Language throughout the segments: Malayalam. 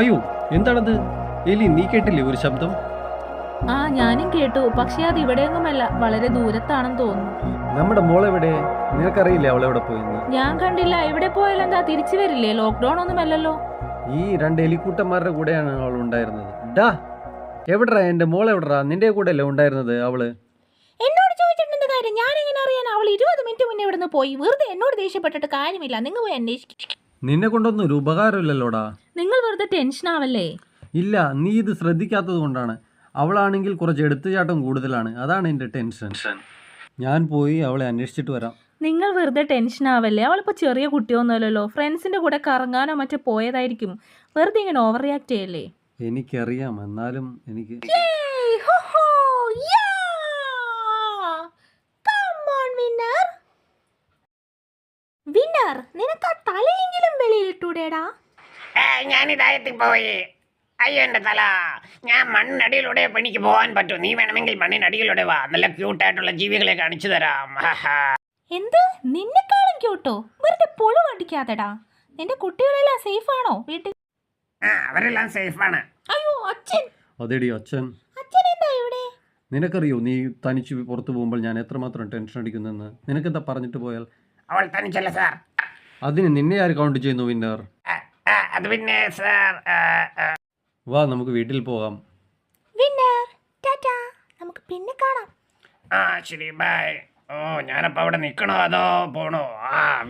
അയ്യോ, എന്താണത്? എലി, നീ കേട്ടില്ലേ ഒരു ശബ്ദം? ആ, ഞാനും കേട്ടു. പക്ഷെ അത് ഇവിടെയൊന്നുമല്ല, വളരെ ദൂരത്താണെന്ന് തോന്നുന്നു. നമ്മുടെ മോളെവിടെ? നിനക്കറിയില്ലേ അവളെവിടെ പോയെന്ന്? ഞാൻ കണ്ടില്ല. ഇവിടെ പോയാലും എന്താ തിരിച്ചു വരില്ലേ? ലോക്ക്ഡൌൺ ഒന്നുമല്ലല്ലോ. ഈ രണ്ട് എലിക്കൂട്ടന്മാരുടെ കൂടെയാണ് അവൾ ഉണ്ടായിരുന്നത്. ഡാ, എവിടെടാ എന്റെ മോൾ? എവിടെടാ? നിന്റെ കൂടെ അല്ലേ ഉണ്ടായിരുന്നത് അവള്? എന്നോട് ചോദിച്ചിട്ടുണ്ട് കാര്യം. ഞാൻ എങ്ങനെ അറിയാൻ? അവൾ 20 മിനിറ്റ് മുന്നേ ഇവിടുന്ന് പോയി. വെറുതെ എന്നോട് ദേഷ്യപ്പെട്ടിട്ട് കാര്യമില്ല. നിങ്ങൾ പോയി അന്വേഷിക്കും. നിന്നെ കൊണ്ടൊന്നും ഒരു ഉപകാരമില്ലല്ലോടാ. നിങ്ങൾ വെറുതെ ടെൻഷൻ ആവല്ലേ? ഇല്ല, നീ ഇത് ശ്രദ്ധിക്കാത്തത് കൊണ്ടാണ്. അവളാണെങ്കിൽ കുറച്ച് എടുത്തുചാട്ടം കൂടുതലാണ്. അതാണ് എൻ്റെ ടെൻഷൻ. ഞാൻ പോയി അവളെ അന്വേഷിച്ചിട്ട് വരാം. നിങ്ങൾ വെറുതെ ടെൻഷൻ ആവല്ലേ? അവളിപ്പോൾ ചെറിയ കുട്ടിയൊന്നുമല്ലല്ലോ. ഫ്രണ്ട്സിന്റെ കൂടെ കറങ്ങാനോ മറ്റോ പോയതായിരിക്കും. വെറുതെ ഇങ്ങനെ ഓവർ റിയാക്ട് ചെയ്യല്ലേ? എനിക്കറിയാം, എന്നാലും എനിക്ക് വിന്നർ, നിനക്ക് ആ തലയെങ്കിലും വെളിയിലിട്ടൂടേടാ? ഞാനിതായത്തിൽ പോയി. അയ്യോ എന്റെ തല. ഞാൻ മണ്ണിനടിയിലൂടെ എനിക്ക് പോകാൻ പറ്റൂ. നീ വേണമെങ്കിൽ മണ്ണിനടിയിലൂടെ വാ. നല്ല ക്യൂട്ടായിട്ടുള്ള ജീവികളെ കാണിച്ചു തരാം. എന്ത്? നിന്നെക്കാളും ക്യൂട്ടോ? വെറുതെ പൊളു അടിക്കാതെടാ. നിന്റെ കുട്ടികളെല്ലാം സേഫ് ആണോ വീട്ടിൽ? അവരെല്ലാം സേഫാണ്. അയ്യോ, അച്ഛൻ. അതെടി അച്ഛൻ. അച്ഛൻ എന്താ ഇവിടെ? നിനക്കറിയോ നീ തനിച്ച് പുറത്തു പോകുമ്പോൾ ഞാൻ എത്രമാത്രം ടെൻഷൻ അടിക്കുന്നെന്ന്? നിനക്കെന്താ പറഞ്ഞിട്ട് പോയാൽ? അവൾ തനിച്ചല്ല സാർ. അതിന് നിന്നെ ആര് കൗണ്ട് ചെയ്യുന്നു വിന്നർ? അത് പിന്നെ സാർ, വാ, നമുക്ക് വീട്ടിൽ പോകാം. വിന്നർ, ടാറ്റാ. നമുക്ക് പിന്നെ കാണാം. ശരി, ബൈ. ഞാനപ്പോ അവിടെ നിൽക്കണോ അതോ പോണോ?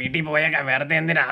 വീട്ടിൽ പോയേക്കാം. വെറുതെ എന്തിനാ?